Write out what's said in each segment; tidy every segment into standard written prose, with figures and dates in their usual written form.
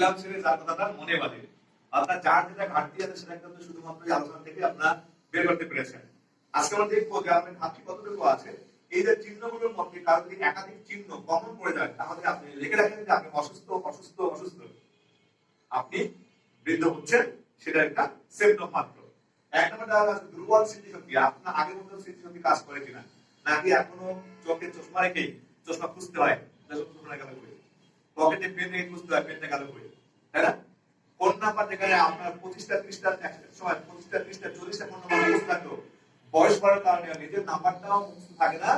নিলাম ছেড়ে যার কথাটা মনে বাঁধে। আপনার যার যেটা ঘাটতি আছে সেটা কিন্তু শুধুমাত্র এই আলোচনা থেকে আপনারা বের করতে পেরেছেন। আজকে আমরা দেখবো যে আপনার ঘাটতি কতটুকু আছে। এই যে চিহ্নগুলোর মধ্যে কারো যদি একাধিক চিহ্ন কমন পড়ে যায় তাহলে আপনি লিখে রাখেন যে আপনি অসুস্থ অসুস্থ অসুস্থ, আপনি বৃদ্ধ হচ্ছেন, সেটা একটা সিম্পটম মাত্র। এক নম্বর দেওয়া আছে দুর্বল স্মৃতিশক্তি। আপনার আগের মতো স্মৃতিশক্তি কাজ করে কিনা, নাকি এখনো চোখে চশমা রেখে চশমা খুঁজতে হয়, চশমা গেল করে, পকেটে পেন রেখে খুঁজতে হয়, পেনটা গেল করে, তাই না? ফোন নাম্বার যেখানে আপনার 25টা 30টা সময় 25টা 30টা 40টা ফোন নাম্বার মুখস্থ থাকতো, বয়স বাড়ার কারণে নিজের নাম্বারটাও মুখস্থ থাকে না,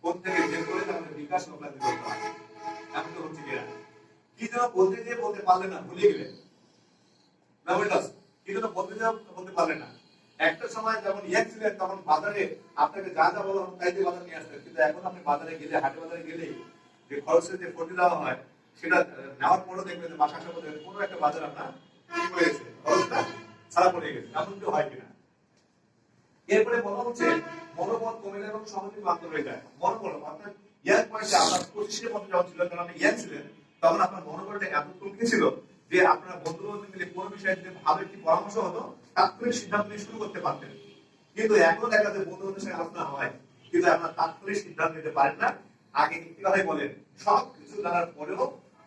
ফোন থেকে বের করে তাহলে বিকাশ লোকলা দিতে হয়। এমন তো হচ্ছে কিনা, কি যেন বলতে গিয়ে বলতে পারলেন না, ভুলে গেলেন, কি যেন বলতে যাও বলতে পারলেন না। একটা সময় যখন ইয়াং ছিলেন তখন বাজারে আপনাকে যা যা বলা তাই দিয়ে বাজার নিয়ে আসতেন, কিন্তু এখন আপনি বাজারে গেলে, হাটে বাজারে গেলে যে খরচের যে ফটি দেওয়া হয় সেটা নেওয়ার পরও দেখবেন যে বাসা সাথে কোনো একটা বাজার আপনার কি হয়েছে, খরচটা ছাড়া পড়ে গেছে। এমন কেউ হয় কিনা? এরপরে বলা হচ্ছে মনোবল কমে যায় এবং সহজে ক্লান্ত হয়ে যায়। মনোবল আপনার ইয়াং বয়সে আপনার 25-এর মধ্যে যখন ছিল, যখন আপনি ইয়াং ছিলেন তখন আপনার মনোবলটা এত কমে ছিল যে আপনার বন্ধু বান্ধব মিলে কোনো বিষয়ে যদি ভালো একটি পরামর্শ হতো তাৎক্ষণিক সিদ্ধান্ত নিয়ে শুরু করতে পারতেন। কিন্তু এখন দেখা যায় বন্ধু বান্ধবের সঙ্গে আলোচনা হয় কিন্তু আপনার তাৎক্ষণিক সিদ্ধান্ত নিতে পারেন না। আগে একটি কথাই বলেন, সব কিছু জানার পরেও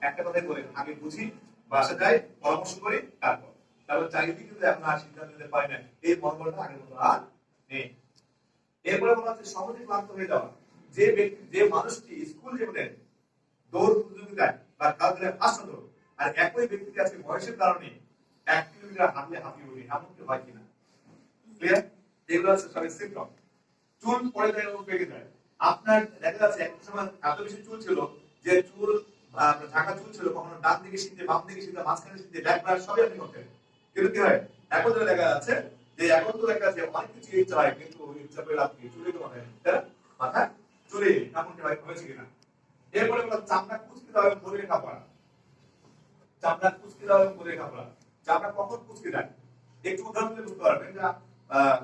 একটা কথাই বলেন, আগে বুঝি, বাসা যাই, পরামর্শ করি, তারপর চারিদিকে কিন্তু এখন আর সিদ্ধান্ত নিতে পারি না। এই মনোবলটা আগের মতো আর নেই। এরপরে বলা হচ্ছে সহজে ক্লান্ত হয়ে যাওয়া। যে ব্যক্তি, যে মানুষটি স্কুল জীবনে দৌড় প্রতিযোগিতায় বা খেলাধুলায় ফার্স্ট হতো, আর একই ব্যক্তিটি আজকে বয়সের কারণে 1 কিলোমিটার হাঁটলে হাঁপিয়ে ওঠে, এমন কি হয় কিনা? ক্লিয়ার? এগুলো হচ্ছে সবই সিম্পটম। চুল পড়ে যায় এবং পেকে যায়। আপনার দেখা যাচ্ছে একটা সময় এত বেশি চুল ছিল যে চুল ঢাকা চুল ছিল, কখনো ডান দিকে সিদ্ধে, বাম দিকে সিদ্ধে, মাঝখানে সিদ্ধে, ব্যাক ব্রাশ সবই আপনি করতেন। কিন্তু কি হয় এখন তো দেখা যাচ্ছে যে এখন তো দেখা যাচ্ছে অনেক কিছু ইচ্ছা হয় কিন্তু ইচ্ছা করে আপনি চুলে তো মাথায়, তাই না? মাথায় চুলে এমন কি হয়, হয়েছে কিনা? এরপরে বলা চামড়া কুচকে দেওয়া এবং বলে রেখা পড়া। চামড়া কুচকে দেওয়া এবং বলে রেখা পড়া। চামড়া কখন কুচকে যায় একটু উদাহরণ দিলে বুঝতে পারবেন। যে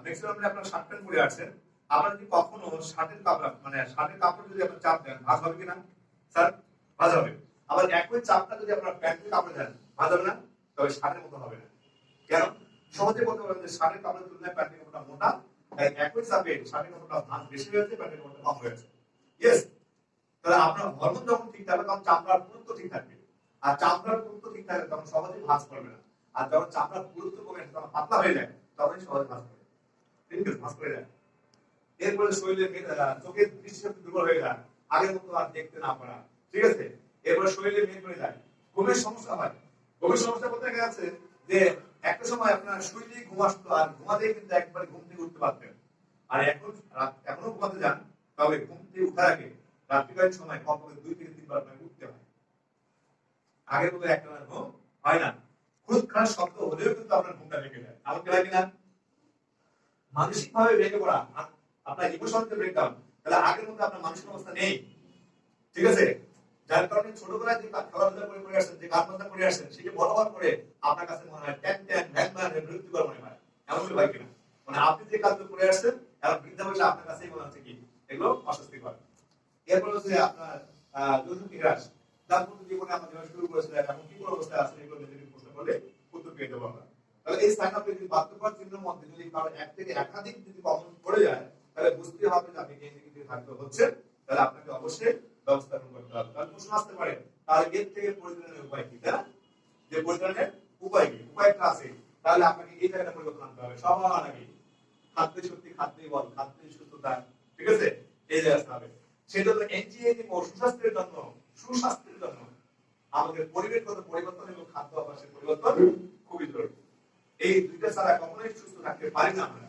ম্যাক্সিমাম আপনারা শার্ট প্যান্ট পরে আছেন, আপনার যদি কখনো শার্টের কাপড় মানে শার্টের কাপড় যদি আপনার চাপ দেন, ভাঁজ হবে কিনা? স্যার ভাঁজ হবে। আবার একই চাপটা যদি আপনার প্যান্টের কাপড়ে দেন, ভাঁজ হবে না? তবে শার্টের মতো হবে না। কেন? সহজে বলতে পারবেন যে শার্টের কাপড়ের তুলনায় প্যান্টের কাপড়টা মোটা, তাই একই চাপে শার্টের কাপড়টা ভাঁজ বেশি হয়েছে, প্যান্টের কাপড়টা কম হয়েছে। ইয়েস। তাহলে আপনার হরমোন যখন ঠিক থাকবে তখন চামড়ার পুরুত্ব ঠিক থাকবে, আর চামড়ার পুরুত্ব ঠিক থাকলে তখন সহজে ভাঁজ করবে না। আর যখন চামড়ার পুরুত্ব কমে তখন পাতলা হয়ে যায়, তখনই সহজে ভাঁজ করে, ভাঁজ করে যায়। এরপরে শরীরে চোখের দৃষ্টিশক্তি দুর্বল হয়ে যায়, আগের মতো আর দেখতে না পারা, ঠিক আছে? এরপরে শরীরে মেদ হয়ে যায়, ঘুমের সমস্যা হয়। ঘুমের সমস্যা বলতে দেখা যাচ্ছে যে একটা সময় আপনার শুইলেই ঘুম আসতো, আর ঘুমাতেই কিন্তু একবার ঘুম থেকে উঠতে পারতেন। আর এখন এখনো ঘুমাতে যান, তবে ঘুম থেকে উঠার আগে রাত্রিকালীন সময় কমপক্ষে 2 থেকে 3 বার উঠতে হয়। আগের মতো একটা ঘুম হয় না। খুব খারাপ শব্দ হলেও কিন্তু আপনার ঘুমটা ভেঙে যায়, এমন কি হয় কিনা? মানসিক ভাবে ভেঙে পড়া, আপনার ইমোশনাল ব্রেকডাউন, তাহলে আগের মতো আপনার মানসিক অবস্থা নেই, ঠিক আছে? যার কারণে ছোটবেলায় যে খেলাধুলা করে করে আসছেন, যে গান বাজনা করে আসছেন, সেটা বড় হওয়ার পরে আপনার কাছে মনে হয় ট্যান ট্যান ভ্যান ভ্যান বিরক্তিকর মনে হয়, এমন কি হয় কিনা? মানে আপনি যে কাজগুলো করে আসছেন এখন বৃদ্ধা বয়সে আপনার কাছেই মনে হচ্ছে কি এগুলো অস্বস্তিকর। এরপর হচ্ছে আপনার যৌতুক হ্রাস। দাম্পত্য জীবনে আমরা যেভাবে শুরু করেছিলাম এখন কি অবস্থায় আছে এগুলো যদি প্রশ্ন করলে উত্তর পেয়ে যাবো আমরা। তাহলে এই সাইন আপে যদি বাধ্যকর চিহ্নের মধ্যে যদি কারো এক থেকে একাধিক যদি কমন পড়ে যায়, তাহলে বুঝতে হবে যে আপনি এই দিকে দিয়ে থাকতে হচ্ছে, তাহলে আপনাকে অবশ্যই ব্যবস্থা গ্রহণ করতে হবে। তাহলে প্রশ্ন আসতে পারে তাহলে এর থেকে পরিত্রাণের উপায় কি, তাই না? যে পরিত্রাণের উপায় কি, উপায়টা আছে, তাহলে আপনাকে এই জায়গাটা পরিবর্তন আনতে হবে। সবার আগে খাদ্য শক্তি, খাদ্যই বল, খাদ্যই সুস্থতা, ঠিক আছে? এই জায়গা হবে। সেজন্য এনজিএটি সুস্বাস্থ্যের জন্য, সুস্বাস্থ্যের জন্য আমাদের পরিবেশগত পরিবর্তন এবং খাদ্য অভ্যাসের পরিবর্তন খুবই জরুরি। এই দুইটা ছাড়া কখনোই সুস্থ থাকতে পারি না আমরা।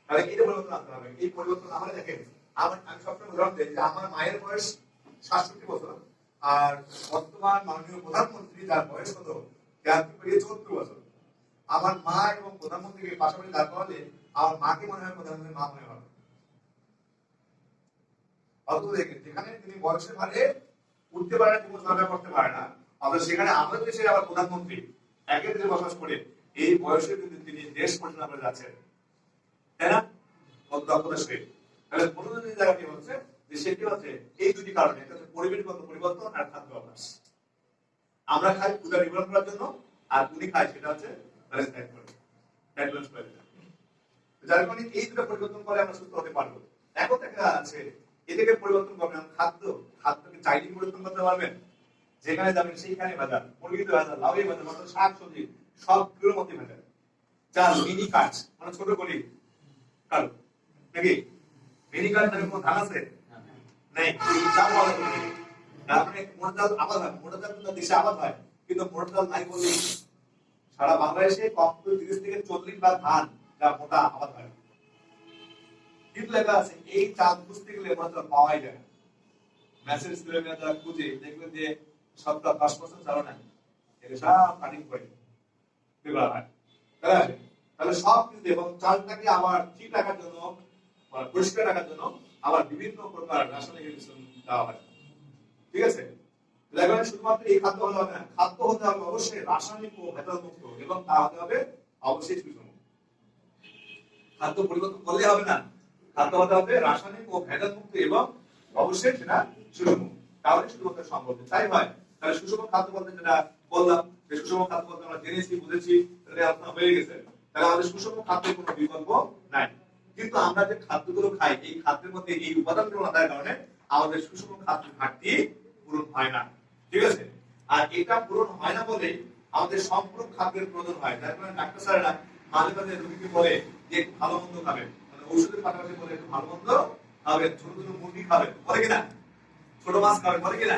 তাহলে এটা পরিবর্তন আনতে হবে। এই পরিবর্তন আমরা দেখেন, আমি সবসময় উদাহরণ দিই যে আমার মায়ের বয়স 67 বছর, আর বর্তমান মাননীয় প্রধানমন্ত্রী যার বয়স কত 74 বছর। আমার মা এবং প্রধানমন্ত্রীকে পাশাপাশি দাঁড় করালে আমার মাকে মনে হয় প্রধানমন্ত্রীর মা মনে হবে। অথচ দেখেন যেখানে তিনি বয়সের ভারে উঠতে পারে না, তিনি চলাফেরা করতে পারে না, অথচ সেখানে আমাদের দেশের আবার প্রধানমন্ত্রী একের দেশে বসবাস করে এই বয়সে কিন্তু তিনি দেশ পরিচালনা করে যাচ্ছেন, তাই না? দক্ষতার সহিত। তাহলে মনোরঞ্জনের জায়গাটি হচ্ছে যে সেটি হচ্ছে এই দুটি কারণে, একটা হচ্ছে পরিবেশগত পরিবর্তন আর খাদ্য অভ্যাস। আমরা খাই ক্ষুধা নিবারণ করার জন্য, আর উনি খায় সেটা হচ্ছে ব্যালেন্স ডায়েট করে, ডায়েট ব্যালেন্স করে। যার কারণে এই দুটো পরিবর্তন করে আমরা সুস্থ হতে পারবো। এখন দেখা আছে এদিকে পরিবর্তন করবেন খাদ্যকে চাইলে পরিবর্তন করতে পারবেন, যেখানে যাবেন সেইখানে ভেজাল, মুরগিতে ভেজাল, লাউয়ে ভেজাল, মাত্র শাক সবজি সবগুলোর মধ্যে ভেজাল। চাল মিনি কাজ মানে ছোট করি কালো নাকি মিনি কাজ নামে কোনো ধান আছে নেই, চাল পাওয়া যাবে না। তারপরে মোটা চাল আবাদ হয়, মোটা চাল কিন্তু দেশে আবাদ হয়, কিন্তু মোটা চাল নাই বললেই সারা বাংলাদেশে কমপক্ষে 30 থেকে 40 ভাগ ধান যা মোটা আবাদ হয়, কিন্তু লেখা আছে এই চাল খুঁজতে গেলে মোটা চাল পাওয়াই যায় না। মেসেজ করে যারা খুঁজে দেখবেন যে সবটা 10% চাল নাই, এটা সব কাটিং করে দেওয়া হয়। তাহলে সব কিন্তু, এবং চালটাকে আবার ঠিক রাখার জন্য, পরিষ্কার রাখার জন্য আবার বিভিন্ন প্রকার রাসায়নিক মিশ্রণ দেওয়া হয়। ঠিক আছে, লেখা শুধুমাত্র এই খাদ্য হলে হবে না, খাদ্য হতে হবে অবশ্যই রাসায়নিক ও ভেজাল মুক্ত, এবং তা হতে হবে অবশ্যই সুষম। খাদ্য পরিবর্তন করলে হবে না, খাদ্য হতে হবে রাসায়নিক ও ভেজাল মুক্ত এবং অবশ্যই সেটা সুষম, তাহলে শুধুমাত্র সম্ভব। তাই হয় তাহলে সুষম খাদ্য বলতে যেটা বললাম, যে সুষম খাদ্য বলতে আমরা জেনেছি বুঝেছি, এটা আলোচনা হয়ে গেছে। তাহলে আমাদের সুষম খাদ্যের কোনো বিকল্প নাই, কিন্তু আমরা যে খাদ্যগুলো খাই এই খাদ্যের মধ্যে এই উপাদানগুলো না থাকার কারণে আমাদের সুষম খাদ্যের ঘাটতি পূরণ হয় না। ঠিক আছে, আর এটা পূরণ হয় না বলে আমাদের সম্পূর্ণ খাদ্যের প্রয়োজন হয়। যার কারণে ডাক্তার স্যারেরা মাঝে মাঝে রোগীকে বলে যে একটু ভালো মন্দ খাবেন, মানে ওষুধের পাশাপাশি বলে একটু ভালো মন্দ খাবেন, ছোট ছোট মুরগি খাবেন, বলে কিনা, ছোট মাছ খাবেন, বলে কিনা।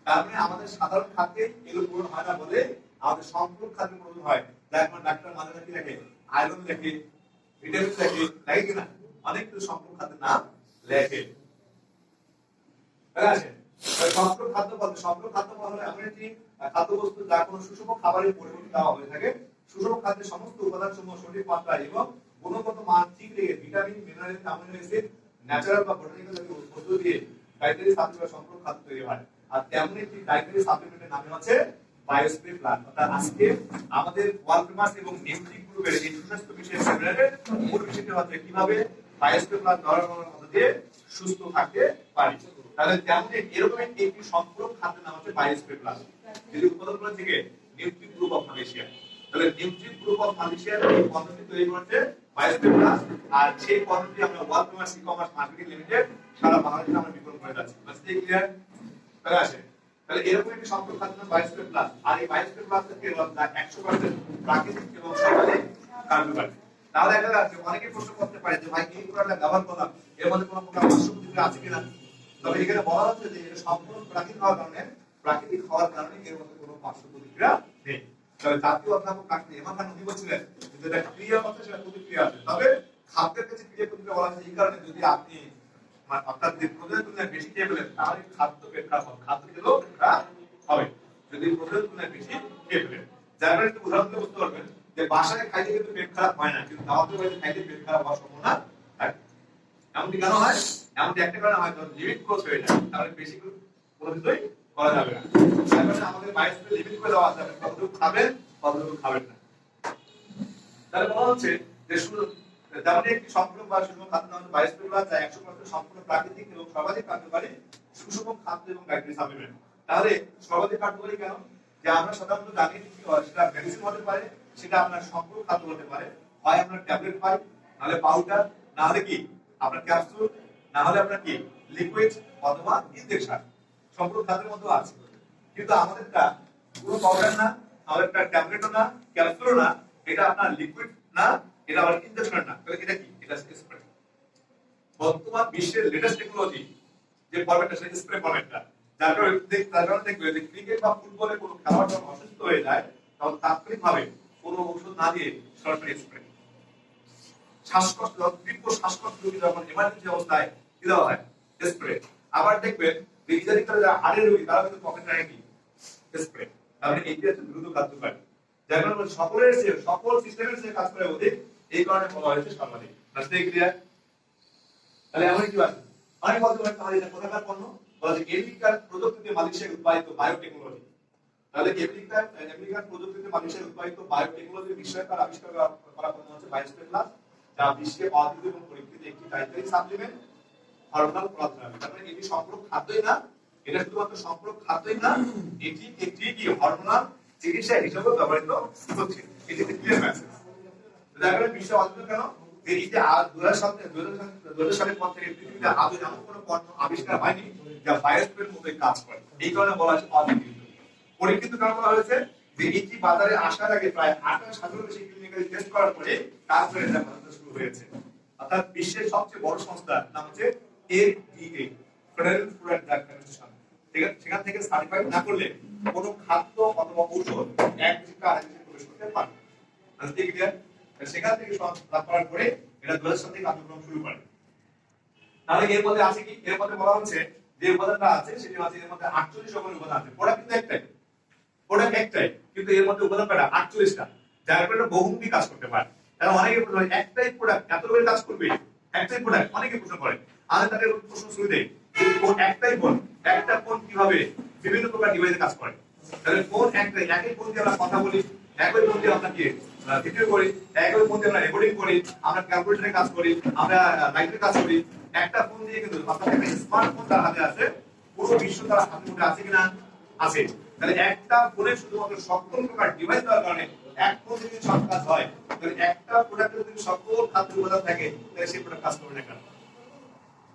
তার মানে আমাদের সাধারণ খাদ্যে এগুলো পূরণ হয় না বলে আমাদের সম্পূর্ণ খাদ্যের প্রয়োজন হয়। যার কারণে ডাক্তার মাঝে মাঝে লেখে আয়রন লেখে, ভিটামিন লেখে, লাগে কিনা, অনেক কিছু সম্পূর্ণ খাদ্যের নাম লেখে। সম্পূর্ণ খাদ্য বলতে, সম্পূর্ণ খাদ্য বলা হলে এমন একটি খাদ্যবস্তু যা কোনো সুষম খাবারের পরিবর্তে দেওয়া হয়ে থাকে। সুষম খাদ্যের সমস্ত উপাদান সমূহ সঠিক মাত্রায় এবং গুণগত মান ঠিক রেখে vitamin, mineral, amino acid, natural বা বোটানিক্যাল জাতীয় বস্তু দিয়ে ডায়েটারি সাপ্লিমেন্ট সম্পূর্ণ খাদ্য তৈরি হয়। আর তেমন একটি ডায়েটারি সাপ্লিমেন্টের নাম হচ্ছে বায়োস্পিন প্লাস। অর্থাৎ আজকে আমাদের ওয়ার্ল্ড ফেমাস এবং নিউট্রি গ্রুপের এই সুস্বাস্থ্য বিষয়ের সেমিনারের মূল বিষয়টি হচ্ছে কিভাবে বায়োস্পিন প্লাস ব্যবহার করার মধ্য দিয়ে সুস্থ থাকতে পারি। তাহলে যেমন এরকম একটি সম্পূর্ণ খাদ্যের নাম হচ্ছে বায়োস্পিন প্লাস, যদি উৎপাদন থেকে নিউট্রি গ্রুপ অফ মালয়েশিয়া। তাহলে নিউট্রি গ্রুপ অফ মালয়েশিয়ার এই পদ্ধতি তৈরি করেছে বায়োস্পিন প্লাস, আর সেই পদ্ধতি আমরা world famous e-commerce marketing limited সারা বাংলাদেশে আমরা বিতরণ করে যাচ্ছি। বুঝতে ক্লিয়ার? তাহলে আসে, তাহলে এরকম একটি সম্পূর্ণ খাদ্য নাম বায়োস্পিন প্লাস, আর এই বায়োস্পিন প্লাস থেকে 100% প্রাকৃতিক এবং সর্বাধিক কার্যকারী। তাহলে একটা অনেকে প্রশ্ন করতে পারে যে ভাই এই প্রোডাক্টটা ব্যবহার করলাম, এর মধ্যে কোনো প্রকার পার্শ্ব প্রতিক্রিয়া আছে কিনা। তবে এখানে বলা হচ্ছে যে এটা সম্পূর্ণ প্রাকৃতিক হওয়ার কারণে এর মধ্যে কোনো পার্শ্ব প্রতিক্রিয়া নেই। তবে জাতীয় অধ্যাপক ডাক্তার এমা খান উনি বলছিলেন যে এটা ক্রিয়া হচ্ছে সেটা প্রতিক্রিয়া আছে, তবে খাদ্যের কাছে ক্রিয়া প্রতিক্রিয়া বলা হচ্ছে এই কারণে যদি আপনি আপনার যদি প্রয়োজনের তুলনায় বেশি খেয়ে ফেলেন তাহলে খাদ্য পেট খারাপ হবে, খাদ্য খেলেও পেট খারাপ হবে যদি প্রয়োজনের তুলনায় বেশি খেয়ে ফেলেন। যার কারণে একটু উদাহরণ দিয়ে বুঝতে পারবেন যে বাসায় খাইতে কিন্তু পেট খারাপ হয় না, কিন্তু দাওয়াতের বাড়িতে খাইতে পেট খারাপ হওয়ার সম্ভাবনা থাকে। এমনকি কেন হয়? এমনকি একটা কারণে হয় যখন লিমিট ক্রস হয়ে যায়, তাহলে বেশি কোনো কিছুই করা যাবে না। তার কারণে আমাদের বায়োস্পিন লিমিট করে দেওয়া আছে, আপনি কতটুকু খাবেন কতটুকু খাবেন না। তাহলে বলা হচ্ছে যে শুধু যেমন একটি সম্পূর্ণ বা সুষম খাদ্য নাম হচ্ছে বায়োস্পিন প্লাস, যা 100% সম্পূর্ণ প্রাকৃতিক এবং সর্বাধিক কার্যকারী সুষম খাদ্য এবং ডায়েটারি সাপ্লিমেন্ট। তাহলে সর্বাধিক কার্যকারী কেন? যে আমরা সাধারণত জানি কি হয়, সেটা মেডিসিন হতে পারে, সেটা আপনার সম্পূর্ণ খাদ্য হতে পারে, হয় আপনার ট্যাবলেট পাই, নাহলে পাউডার, নাহলে কি আপনার ক্যাপসুল, নাহলে আপনার কি লিকুইড অথবা ইনজেকশন। সম্পূর্ণ খাদ্যের মধ্যে আছে, কিন্তু আমাদেরটা পুরো পাউডার না, আমাদেরটা ট্যাবলেটও না, ক্যাপসুলও না, এটা আপনার লিকুইড না, এটা আবার ইনজেকশন না, তাহলে এটা কি? এটা স্প্রে। বর্তমান বিশ্বের লেটেস্ট টেকনোলজি যে ফরম্যাটটা, সেটা স্প্রে ফরম্যাটটা। যার কারণে দেখবে যে ক্রিকেট বা ফুটবলে কোনো খেলোয়াড় যখন অসুস্থ হয়ে যায় তখন তাৎক্ষণিকভাবে কোনো ঔষধ না দিয়ে সরাসরি স্প্রে। শ্বাসকষ্ট, তীব্র শ্বাসকষ্ট রোগী যখন এমার্জেন্সি অবস্থায় কি দেওয়া হয়? স্প্রে। আবার দেখবেন যে ইজারি করে যারা হাড়ের রোগী তারা কিন্তু পকেট রাখে কি? স্প্রে। তাহলে এটি হচ্ছে দ্রুত কার্যকারী, যার কারণে সকল সিস্টেমের যে কাজ করে অধিক, এই কারণে বলা হয়েছে সর্বাধিক। বুঝতে ক্লিয়ার? তাহলে এমন কি আছে অনেক বলতে পারেন তাহলে এটা কোথাকার পণ্য? বলা যে আমেরিকার প্রযুক্তিতে মালয়েশিয়ায় উৎপাদিত বায়োটেকনোলজি। তাহলে আমেরিকার প্রযুক্তিতে মালয়েশিয়ায় উৎপাদিত বায়োটেকনোলজি বিষয়কার আবিষ্কার করা পণ্য হচ্ছে বায়োস্পিন প্লাস, যা বিশ্বে অদ্বিতীয় এবং পরীক্ষিত একটি ডায়েটারি সাপ্লিমেন্ট হরমোনাল প্রোডাক্ট। তার মানে এটি সম্পূর্ণ খাদ্যই না, এটা শুধুমাত্র সম্পূরক খাদ্যই না, এটি একটি কি হরমোনাল চিকিৎসা হিসেবে ব্যবহৃত হচ্ছে। এটি একটি ক্লিয়ার মেসেজ। তারপরে বিশ্ব অদ্ভুত কেন যে এই যে 2000 সালের পর থেকে পৃথিবীতে আদৌ এমন কোনো পণ্য আবিষ্কার হয়নি যা বায়োস্পের মতোই কাজ করে, এই কারণে বলা হচ্ছে অদ্বিতীয়। পরীক্ষিত কারণ বলা হয়েছে যে এটি বাজারে আসার আগে প্রায় 28,000 বেশি ক্লিনিক্যাল টেস্ট করার পরে তারপরে এটা বাজারে শুরু হয়েছে। অর্থাৎ বিশ্বের সবচেয়ে বড় সংস্থা নাম হচ্ছে FDA, federal food and drug administration, ঠিক আছে, সেখান থেকে সার্টিফাইড না করলে কোনো খাদ্য অথবা ঔষধ এক দেশ থেকে আরেক দেশে প্রবেশ করতে পারবে না। ঠিক আছে, সেখান থেকে লাভ করার পরে এটা 2000 সাল থেকে কার্যক্রম শুরু করে। তাহলে এর মধ্যে আছে কি, এর মধ্যে বলা হচ্ছে যে উপাদানটা আছে সেটা আছে এর মধ্যে 48 রকমের উপাদান আছে। প্রোডাক্ট কিন্তু একটাই, কিন্তু এর মধ্যে উপাদান কয়টা? 48টা, যার ফলে বহুমুখী কাজ করতে পারে। তাহলে অনেকে প্রশ্ন করে একটাই প্রোডাক্ট এত রকমের কাজ করবে, একটাই প্রোডাক্ট, অনেকে প্রশ্ন করে। আমি তাদের প্রশ্ন শুরু দেই যে কোন একটাই কোন, একটা কোন কিভাবে বিভিন্ন প্রকার ডিভাইসে কাজ করে। তাহলে কোন একটাই, একই কোন দিয়ে আমরা কথা বলি, একই কোন দিয়ে আমরা কি ভিডিও করি, একই কোন দিয়ে আমরা রেকর্ডিং করি, আমরা ক্যালকুলেটরে কাজ করি, আমরা লাইটে কাজ করি। একটা ফোন দিয়ে কিন্তু আপনার একটা স্মার্টফোন তার হাতে আছে, পুরো বিশ্ব তার হাতের মধ্যে আছে কিনা? আছে। তাহলে একটা ফোনে শুধুমাত্র সকল প্রকার ডিভাইস দেওয়ার কারণে এক ফোন যদি সব কাজ হয়, তাহলে একটা প্রোডাক্টে যদি সকল খাদ্য উপাদান থাকে তাহলে সেই প্রোডাক্ট কাজ করবে না কেন?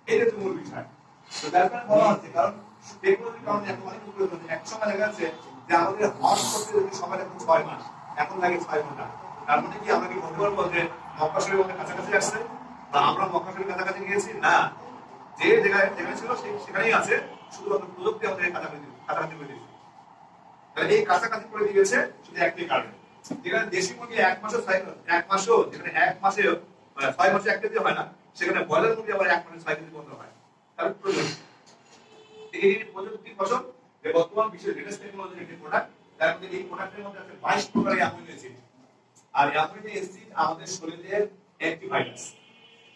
এটা তো মূল বিষয়। তো তার কারণে বলা হচ্ছে, কারণ টেকনোলজির কারণে এখন অনেক উপকরণ হচ্ছে। এক সময় দেখা যাচ্ছে যে আমাদের হজ করতে যদি সময় লাগে 6 মাস, এখন লাগে 6 ঘন্টা। তার মানে কি আমরা কি বলতে পারবো যে মক্কা শরীফ আমাদের কাছাকাছি আসছে, বা আমরা মক্কা শরীফের কাছাকাছি গিয়েছি? না, যে জায়গায় ছিল সেখানেই আছে, শুধুমাত্র প্রযুক্তি আমাদের কাছাকাছি করে দিয়েছে। তাহলে এই কাছাকাছি করে দিয়েছে শুধু একটি কারণে, যেখানে দেশি মুরগি এক মাসেও যেখানে এক মাসে 6 মাসে 1 কেজি হয় না, সেখানে ব্রয়লার মুরগি আবার 1 মাসে 6 কেজি পর্যন্ত হয়। তার এই প্রযুক্তির ফসল যে বর্তমান বিশ্বের লেটেস্ট টেকনোলজির একটি প্রোডাক্ট। তার মধ্যে এই প্রোডাক্টের মধ্যে আছে 22 প্রকারের অ্যামিনো অ্যাসিড। আর অ্যামিনো অ্যাসিড আমাদের শরীরের অ্যান্টিভাইরাস।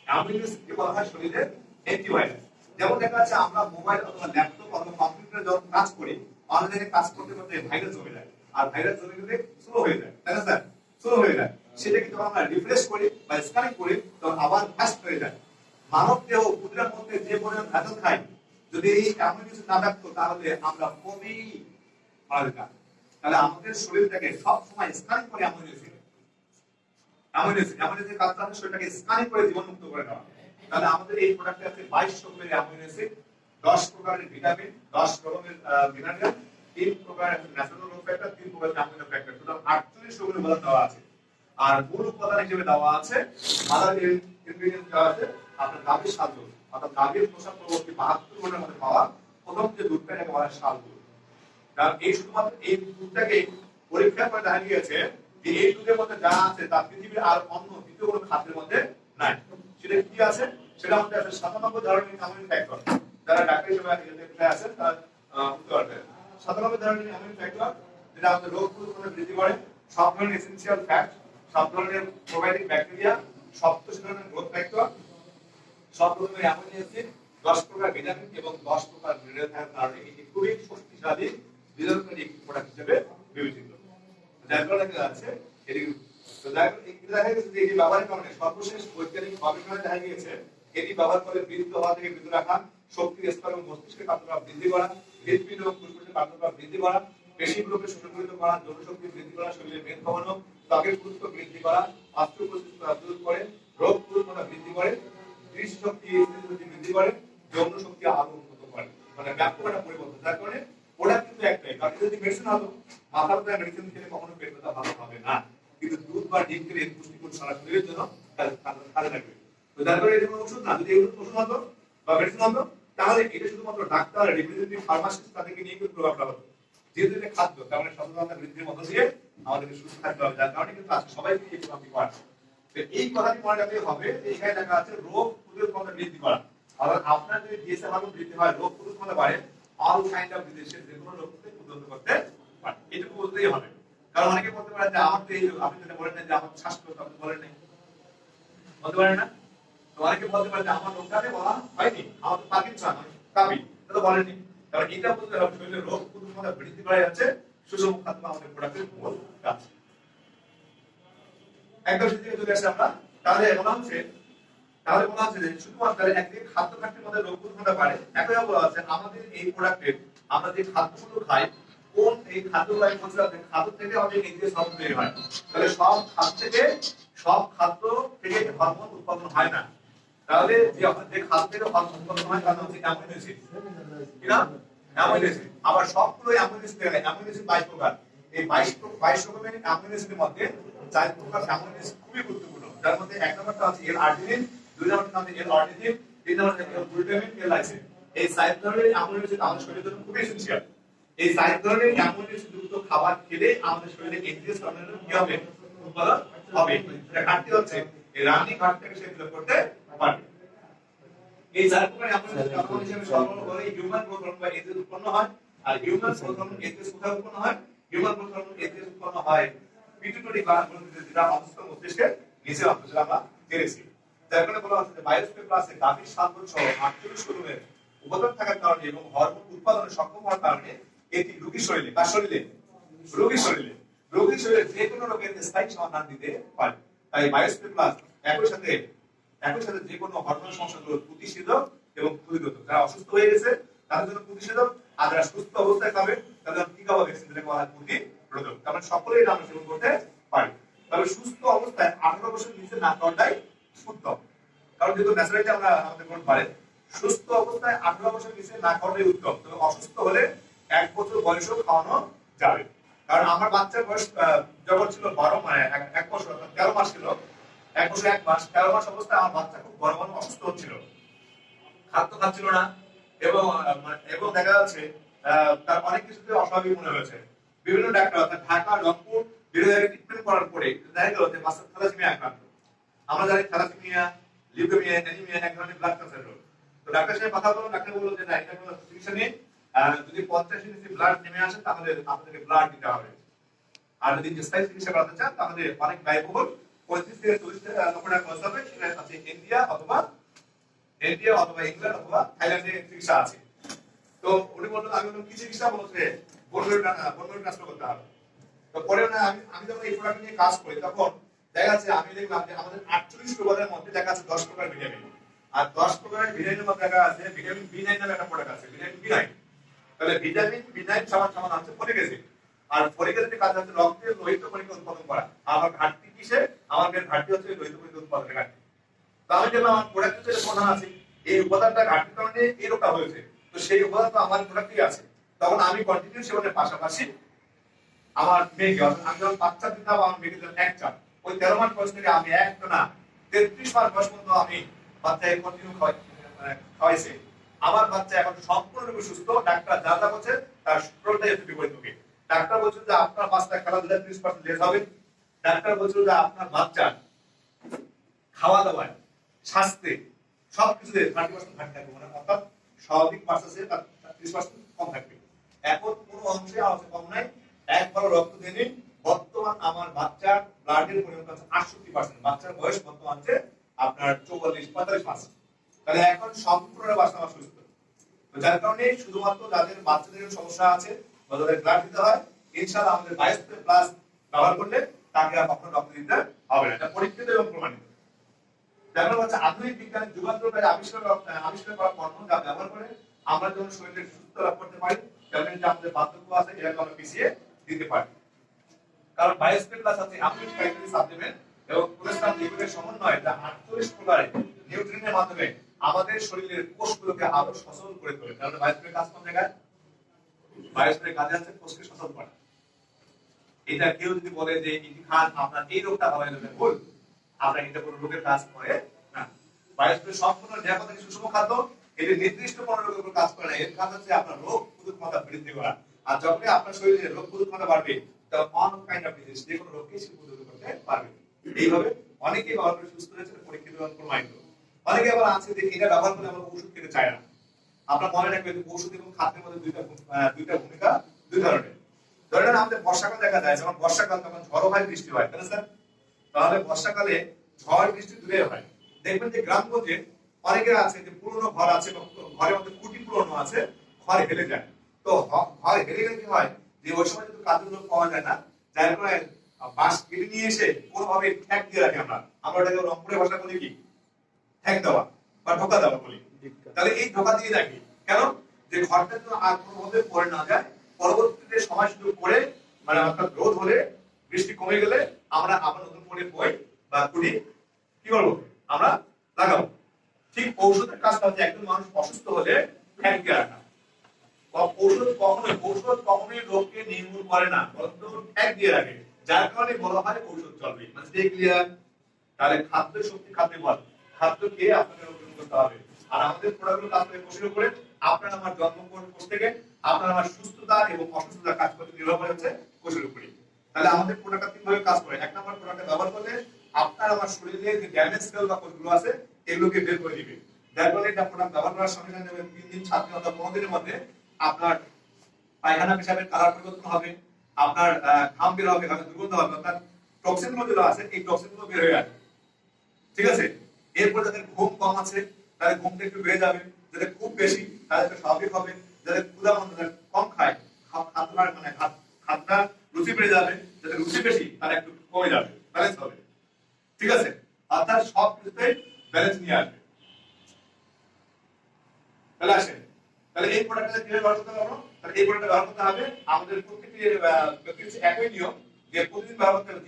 অ্যামিনো অ্যাসিডকে বলা হয় শরীরের অ্যান্টিভাইরাস। যেমন দেখা যাচ্ছে আমরা মোবাইল অথবা ল্যাপটপ অথবা কম্পিউটারে যখন কাজ করি, অনলাইনে কাজ করতে করতে ভাইরাস জমে যায়, আর ভাইরাস জমে গেলে স্লো হয়ে যায়, তাই না স্যার? স্লো হয়ে যায়। সেটাকে যখন আমরা রিফ্রেশ করি বা স্ক্যানিং করি তখন আবার ফাস্ট হয়ে যায়। মানব দেহ ক্ষুদ্রের মধ্যে যে পরিমাণ ভেজাল খাই, যদি এই এমন কিছু না থাকতো তাহলে আমরা কমই মারা যেতাম। তাহলে আমাদের শরীরটাকে সব সময় স্ক্যানিং করে এমন কাজটা হচ্ছে শরীরটাকে স্ক্যানিং করে জীবনমুক্ত করে দেওয়া। তাহলে আমাদের এই প্রোডাক্টে আছে 22 রকমের অ্যামিনো অ্যাসিড, 10 প্রকারের ভিটামিন, 10 রকমের মিনারেল, 3 প্রকারের ন্যাচারাল গ্রোথ ফ্যাক্টর, 3 প্রকারের অ্যামিনো ফ্যাক্টর, টোটাল 48 রকমের উপাদান দেওয়া আছে। আর মূল উপাদান হিসেবে দেওয়া আছে আদার ইনগ্রেডিয়েন্টস দেওয়া আছে আপনার গাভীর শাল দুধ, অর্থাৎ গাভীর প্রসব পরবর্তী 72 ঘন্টার মধ্যে পাওয়া প্রথম যে দুধটা এটাকে বলা হয় শাল দুধ। কারণ এই শুধুমাত্র এই দুধটাকে পরীক্ষা করে দেখা গিয়েছে যে এই দুধের মধ্যে যা আছে তা পৃথিবীর আর অন্য দ্বিতীয় কোনো খাদ্যের মধ্যে নাই। সেটা কি আছে? সেটা মধ্যে আছে 97 ধরনের অ্যামিনো ফ্যাক্টর। যারা ডাক্তার হিসেবে আছেন তারা বুঝতে পারবেন। 97 ধরনের অ্যামিনো ফ্যাক্টর যেটা আমাদের রোগ প্রতিরোধ বৃদ্ধি করে, সব ধরনের এসেনশিয়াল ফ্যাট, সব ধরনের প্রোবায়োটিক ব্যাকটেরিয়া, 87 ধরনের গ্রোথ ফ্যাক্টর, সব রকমের অ্যামিনো অ্যাসিড, 10 প্রকার ভিটামিন এবং 10 প্রকার মিনারেল থাকার কারণে এটি খুবই শক্তিশালী বিরোধী একটি প্রোডাক্ট হিসেবে বিবেচিত। যার কারণে দেখা যাচ্ছে এটি দেখা গেছে যে এটি ব্যবহারের কারণে সর্বশেষ বৈজ্ঞানিক গবেষণায় দেখা গিয়েছে এটি ব্যবহার করে বৃদ্ধ হওয়া থেকে বিরত রাখা, শক্তির স্তর এবং মস্তিষ্কের কার্যকলাপ বৃদ্ধি করা, হৃদপিণ্ড এবং ফুসফুসের কার্যকলাপ বৃদ্ধি করা, পেশিগুলোকে সুসংগঠিত করা, জনশক্তি বৃদ্ধি করা, শরীরের মেদ কমানো, ত্বকের পুরুত্ব বৃদ্ধি করা, অস্ত্রোপচার দূর করে, রোগ প্রতিরোধ বৃদ্ধি করে, দৃষ্টিশক্তি বৃদ্ধি করে, যৌন শক্তি আরো উন্নত করে। মানে ব্যাপক একটা পরিবর্তন। যার কারণে ওরা কিন্তু একটাই, কারণ যদি মেডিসিন হতো মাথার ব্যথা মেডিসিন খেলে কখনো পেট ব্যথা ভালো হবে না, কিন্তু দুধ বা ডিম খেলে পুষ্টিগুণ সারা শরীরের জন্য কাজে লাগবে। তো যার কারণে এটা কোনো ওষুধ না। যদি এই ওষুধ হতো বা মেডিসিন হতো তাহলে এটা শুধুমাত্র ডাক্তার, রিপ্রেজেন্টেটিভ ফার্মাসিস্ট তাদেরকে নিয়ে কিন্তু প্রভাবটা হতো। যেহেতু এটা খাদ্য, তার মানে সচেতনতা বৃদ্ধির মধ্য দিয়ে আমাদেরকে সুস্থ থাকতে হবে। যার কারণে কিন্তু আজকে সবাই এই প্রভাবটি পাচ্ছে। এই কথাটি মনে রাখতে হবে যে এখানে দেখা আছে রোগ প্রতিরোধ ক্ষমতা বৃদ্ধি করা। অর্থাৎ আপনার যদি ডিএসএ ভালো বৃদ্ধি হয়, রোগ প্রতিরোধ ক্ষমতা বাড়ে, অল কাইন্ড অফ ডিজিজের যে কোনো রোগকে প্রতিরোধ করতে পারে। এটুকু বলতেই হবে। কারণ অনেকে বলতে পারে যে আমার তো এই আপনি যেটা বলেন না যে আমার শ্বাসকষ্ট, আপনি বলেন নাই, বলতে পারেন না। তো অনেকে বলতে পারে যে আমার রোগটাকে বলা হয়নি, আমার তো পার্কিনসন, কাবি, এটা তো বলেনি। কারণ এটা বলতে হবে শরীরের রোগ প্রতিরোধ ক্ষমতা বৃদ্ধি করা যাচ্ছে সুষম খাদ্য আমাদের প্রোডাক্টের মূল কাজ। একদম সেদিকে চলে আসে আমরা। তাহলে মনে হচ্ছে তাহলে বলা হচ্ছে যে শুধুমাত্র একদিকে খাদ্য ঘাটতির মধ্যে রোগ প্রতিরোধ পারে, একই বলা আছে আমাদের এই প্রোডাক্টের আমরা যে খাদ্যগুলো খাই কোন এই খাদ্যগুলো আমি বলছিলাম যে খাদ্য থেকে আমাদের নিউট্রিয়েন্টস হরমোন তৈরি হয়। তাহলে সব খাদ্য থেকে হরমোন উৎপাদন হয় না। তাহলে যে খাদ্য থেকে হরমোন উৎপাদন হয় তার নাম হচ্ছে অ্যামিনো অ্যাসিড। কি না? Amino acid. আবার সবগুলো অ্যামিনো অ্যাসিড থেকে অ্যামিনো অ্যাসিড 22 প্রকার। এই 22 রকমের অ্যামিনো অ্যাসিডের মধ্যে 4 প্রকার অ্যামিনো অ্যাসিড খুবই গুরুত্বপূর্ণ। যার মধ্যে এক নম্বরটা আছে L-আর্জিনিন, দুই নম্বরটা আছে L-অর্নিথিন, তিন নম্বরটা আছে গ্লুটামিন, L-লাইসিন। এই 4 ধরনের অ্যামিনো অ্যাসিড আমাদের শরীরের জন্য খুবই এসেনশিয়াল। এই 4 ধরনের অ্যামিনো অ্যাসিড যুক্ত খাবার খেলে আমাদের শরীরে এনজাইম হরমোনের কি হবে? উৎপাদন হবে। এটা ঘাটতি হচ্ছে এই রানী ঘাটতিটাকে সে ফিল করতে পারবে। এই 4 প্রকার অ্যামিনো অ্যাসিড হরমোন হিসেবে সরবরাহ করে হিউম্যান গ্রোথ হরমোন বা এনজাইম উৎপন্ন হয়। আর হিউম্যান গ্রোথ হরমোন এনজাইম কোথায় উৎপন্ন হয়? হিউম্যান গ্রোথ হরমোন এনজাইম উৎপন্ন হয় পিটুইটারি গ্ল্যান্ড যেটা অবস্থ মস্তিষ্কের নিচে অংশে আমরা জেনেছি। যার কারণে বলা হচ্ছে যে বায়োস্ফিয়ার প্লাসে গাভীর সালমন সহ 48 রকমের উপাদান থাকার কারণে এবং হরমোন উৎপাদনে সক্ষম হওয়ার কারণে এটি রোগীর শরীরে যে কোনো রোগের স্থায়ী সমাধান দিতে পারে। তাই বায়োস্ফিয়ার প্লাস একই সাথে যে কোনো হরমোনাল সমস্যাগুলোর প্রতিষেধক এবং প্রতিরোধক। যারা অসুস্থ হয়ে গেছে তাদের জন্য প্রতিষেধক, আর যারা সুস্থ অবস্থায় খাবে তাদের জন্য টিকা বা ভ্যাকসিন যেটা বলা হয় প্রতিরোধক। তার মানে সকলেই আমরা সেবন করতে পারি। তবে সুস্থ অবস্থায় 18 বছর নিচে না খাওয়াটাই উত্তম। কারণ যেহেতু ন্যাচারালি আমরা আমাদের গ্রহণ পারে, সুস্থ অবস্থায় 18 বছর নিচে না খাওয়াটাই উত্তম। তবে অসুস্থ হলে 1 বছর বয়সেও খাওয়ানো যাবে। কারণ আমার বাচ্চার বয়স যখন ছিল 1 বছর 13 মাস ছিল, 1 বছর 1 মাস 13 মাস অবস্থায় আমার বাচ্চা খুব ঘন অসুস্থ হচ্ছিল, খাদ্য খাচ্ছিল না এবং দেখা যাচ্ছে তার অনেক কিছুতে অস্বাভাবিক মনে হয়েছে। বিভিন্ন ডাক্তার ঢাকা, রংপুর বিভিন্ন জায়গায় ট্রিটমেন্ট করার পরে দেখা গেল যে বাচ্চা থ্যালাসেমিয়া আক্রান্ত। আমরা জানি থ্যালাসেমিয়া, লিউকেমিয়া, অ্যানিমিয়া এক ধরনের ব্লাড ক্যান্সার রোগ। তো ডাক্তারের সাথে কথা বললাম, ডাক্তার বলল যে না, এটা কোনো চিকিৎসা নেই, যদি 85 ইউনিট ব্লাড নেমে আসে তাহলে আপনাদেরকে ব্লাড দিতে হবে। আর যদি স্থায়ী চিকিৎসা করাতে চান তাহলে অনেক ব্যয়বহুল 35 থেকে 40 লক্ষ টাকা খরচ হবে। সেটা আছে ইন্ডিয়া অথবা ইংল্যান্ড অথবা থাইল্যান্ডে চিকিৎসা আছে। তো উনি বললেন, আমি বললাম কি চিকিৎসা? বলছে বনমেরু ট্রান্সফার করতে হবে। তো পরে না আমি যখন এই প্রোডাক্ট নিয়ে কাজ করি তখন দেখা যাচ্ছে আমি দেখলাম যে আমাদের 48 প্রকারের মধ্যে দেখা আছে 10 প্রকার ভিটামিন, আর 10 প্রকারের ভিটামিনের মধ্যে দেখা আছে ভিটামিন বি9 নামে একটা প্রোডাক্ট আছে, ভিটামিন বি9। তাহলে ভিটামিন বি9 সমান হচ্ছে ফলিক অ্যাসিড, আর ফলিক অ্যাসিডের কাজ হচ্ছে রক্তে লোহিত কণিকা উৎপাদন করা। আমার ঘাটতি কিসে? আমার ঘাটতি হচ্ছে লোহিত কণিকা উৎপাদনের ঘাটতি। তো আমি দেখলাম আমার প্রোডাক্টের যে সমাধান আছে, এই উপাদানটা ঘাটতির কারণে এই রোগটা হয়েছে, তো সেই উপাদান তো আমার প্রোডাক্টই আছে। তখন আমি কন্টিনিউ সেবনের পাশাপাশি আমার মেয়েকে, আমি যখন বাচ্চা দিতাম আমার মেয়েকে যখন 1 চাপ, ওই 13 মাস বয়স থেকে আমি একটা না 33 মাস বয়স পর্যন্ত আমি বাচ্চাকে কন্টিনিউ খাওয়াইছি। আমার বাচ্চা এখন সম্পূর্ণরূপে সুস্থ। ডাক্তার যা যা বলছে তার পুরোটাই বিপরীত মুখে। ডাক্তার বলছিল যে আপনার বাচ্চা খেলাধুলা 30% লেস হবে। ডাক্তার বলছিল যে আপনার বাচ্চা খাওয়া দাওয়ায়, স্বাস্থ্যে, সবকিছুতে 30% ঘাটতি থাকবে, মানে অর্থাৎ স্বাভাবিক পার্সেন্টে তার 30% কম থাকবে। এখন কোনো অংশে কম নাই। একবার রক্ত দিয়ে বর্তমান আমার বাচ্চার ব্লাডের পরিমাণ হচ্ছে 68%। বাচ্চার বয়স বর্তমান হচ্ছে আপনার 44-45 মাস। তাহলে এখন সম্পূর্ণ বাচ্চা আমার সুস্থ। তো যার কারণে শুধুমাত্র যাদের বাচ্চাদের সমস্যা আছে বা যাদের ব্লাড দিতে হয়, ইনশাআল্লাহ আমাদের বায়োস্ফিয়ার প্লাস ব্যবহার করলে তাকে আর কখনো রক্ত দিতে হবে না। এটা পরীক্ষিত এবং প্রমাণিত। যেমন হচ্ছে আধুনিক বিজ্ঞানের যুগান্তকারী আবিষ্কার করা পণ্য যা ব্যবহার করে আমরা যখন শরীরে সুস্থ লাভ করতে পারি, যেমন যে আমাদের বার্ধক্য আছে এটাকে আমরা পিছিয়ে দিতে পারি। কারণ বায়োস্ফিয়ার প্লাস আছে অ্যামিনো অ্যাসিড সাপ্লিমেন্ট এবং কোলেস্টেরল লিপিডের সমন্বয়ে যা 48 প্রকারের নিউট্রিয়েন্টের মাধ্যমে আমাদের শরীরের কোষগুলোকে আরো সচল করে তোলে। কারণ বায়োস্ফিয়ার কাজ কোন জায়গায়? বায়োস্ফিয়ার কাজে আছে কোষকে সচল করা। এটা কেউ যদি বলে যে এটি খান আপনার এই রোগটা ভালো হয়ে যাবে, ভুল। আপনার এটা কোনো রোগের কাজ করে না। বায়োস্ফিয়ার সম্পূর্ণ নিরাপদ সুষম খাদ্য। এটি নির্দিষ্ট কোনো রোগের উপর কাজ করে না। এর কাজ হচ্ছে আপনার রোগ প্রতিরোধ ক্ষমতা বৃদ্ধি করা। আর যখনই আপনার শরীরে রোগ প্রতিরোধ ক্ষমতা বাড়বে, তখন অন কাইন্ড অফ ডিজিজ, যে কোনো রোগকে সে প্রতিরোধ করতে পারবে। এইভাবে অনেকেই ব্যবহার করে সুস্থ হয়েছে, পরীক্ষিত এবং প্রমাণিত। অনেকে আবার আছে যে এটা ব্যবহার করে আমরা ওষুধ খেতে চায় না। আপনার মনে রাখবেন যে ওষুধ এবং খাদ্যের মধ্যে দুইটা ভূমিকা দুই ধরনের। ধরেন আমাদের বর্ষাকাল দেখা যায়, যখন বর্ষাকাল তখন ঝড় হয়, বৃষ্টি হয়, তাই না স্যার? তাহলে বর্ষাকালে ঝড় বৃষ্টি দূরে হয়। দেখবেন যে গ্রামগঞ্জে অনেকের আছে যে পুরনো ঘর আছে, ঘরের মধ্যে কুটি পুরনো আছে, ঘর হেলে যায়। তো ঘর হেলে গেলে কি হয়, যে ওই সময় কিন্তু কাজের লোক পাওয়া যায় না, যার কারণে বাঁশ কেটে নিয়ে এসে কোনোভাবে ঠ্যাক দিয়ে রাখি আমরা ওটাকে রংপুরের ভাষা বলি কি হ্যাক দেওয়া বা ধোকা দেওয়া বলি। তাহলে এই ধোকা দিয়ে রাখি কেন, যে ঘরটা যেন আর কোনোভাবে পড়ে না যায়, পরবর্তীতে সময় সুযোগ করে মানে অর্থাৎ রোদ হলে বৃষ্টি কমে গেলে আমরা আবার নতুন করে বই বা কুড়ি কি করবো আমরা লাগাবো। ঠিক ঔষধের কাজটা হচ্ছে একজন মানুষ অসুস্থ হলে ফ্যান দিয়ে রাখা। ঔষধ কখনোই রোগকে নির্মূল করে না, বরঞ্চ ঠেক দিয়ে রাখে, যার কারণে বলা হয় ঔষধ চলবে। মানে ক্লিয়ার? তাহলে খাদ্য শক্তি, খাদ্য বল, খাদ্য খেয়ে আপনাকে রোগ করতে হবে। আর আমাদের প্রোডাক্টগুলো কাজ করে কোষের উপরে। আপনার আমার জন্ম কোষ থেকে আপনার আমার সুস্থতা এবং অসুস্থতা কাজ করতে নির্ভর করে হচ্ছে কোষের উপরে। তাহলে আমাদের প্রোডাক্টটা কিভাবে কাজ করে, এক নম্বর প্রোডাক্টটা ব্যবহার করলে আপনার আমার শরীরে যে ড্যামেজ সেল বা কোষগুলো আছে এগুলোকে বের করে দিবে। যার ফলে এটা প্রোডাক্ট ব্যবহার করার সঙ্গে সঙ্গে 3 দিন 7 দিন অথবা 15 দিনের মধ্যে আপনার পায়খানা পেশাবের কালার পরিবর্তন হবে, আপনার ঘাম বের হবে, ঘামে দুর্গন্ধ হবে, অর্থাৎ টক্সিন গুলো যেগুলো আছে এই টক্সিন গুলো বের হয়ে আসবে। ঠিক আছে? এরপর যাদের ঘুম কম আছে তাদের ঘুমটা একটু বেড়ে যাবে, যাদের খুব বেশি তাদের একটু স্বাভাবিক হবে, যাদের ক্ষুধা মন্দ কম খায় খাদ্য মানে খাদ্যটা রুচি বেড়ে যাবে, যাদের রুচি বেশি তারা একটু কমে যাবে, ব্যালেন্স হবে। ঠিক আছে? অর্থাৎ সব কিছুতে ব্যালেন্স নিয়ে আসবে। তাহলে আসেন, তাহলে এই প্রোডাক্টটা কিভাবে ব্যবহার করতে পারবো? তাহলে এই প্রোডাক্টটা ব্যবহার করতে হবে আমাদের প্রত্যেকটি ব্যক্তির একই নিয়ম, যে প্রতিদিন ব্যবহার করতে হবে।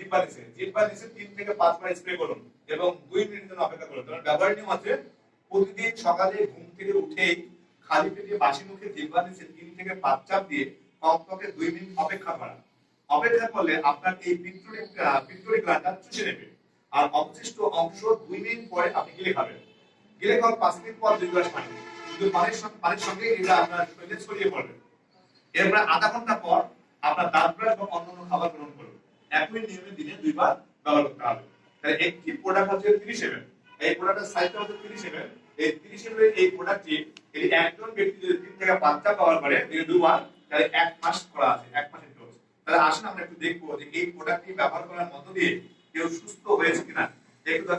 জিহ্বা নিচে 3 থেকে 5 বার স্প্রে করুন এবং 2 মিনিট জন্য অপেক্ষা করুন। কারণ ব্যবহারের নিয়ম আছে প্রতিদিন সকালে ঘুম থেকে উঠেই খালি পেটে বাসি মুখে জিহ্বা নিচে 3 থেকে 5 চাপ দিয়ে কমপক্ষে 2 মিনিট অপেক্ষা করা। অপেক্ষা করলে আপনার এই পিত্তরিক গ্ল্যান্ডটা চুষে নেবে, আর অবশিষ্ট অংশ 2 মিনিট পরে আপনি গিলে খাবেন। গিলে খাওয়ার 5 মিনিট পর 2 গ্লাস পানি, কিন্তু পানির সঙ্গে এটা আপনার শরীরে ছড়িয়ে পড়বে। এরপর আধা ঘন্টা পর আপনার দাঁত ব্রাশ বা অন্যান্য খাবার গ্রহণ করুন। একই নিয়মে দিনে 2 বার ব্যবহার করতে হবে। তাহলে একটি প্রোডাক্ট হচ্ছে 30 ml, এই প্রোডাক্টের সাইজটা হচ্ছে 30 ml। এই 30 ml এই প্রোডাক্টটি এই একজন ব্যক্তি যদি 3 থেকে 5 টা ব্যবহার করে দিনে 2 বার, তাহলে 1 মাস করা আছে, 1 মাসের কোর্স। তাহলে আসুন আমরা একটু দেখবো যে এই প্রোডাক্টটি ব্যবহার করার মধ্য দিয়ে কেউ সুস্থ হয়েছে কিনা। একটু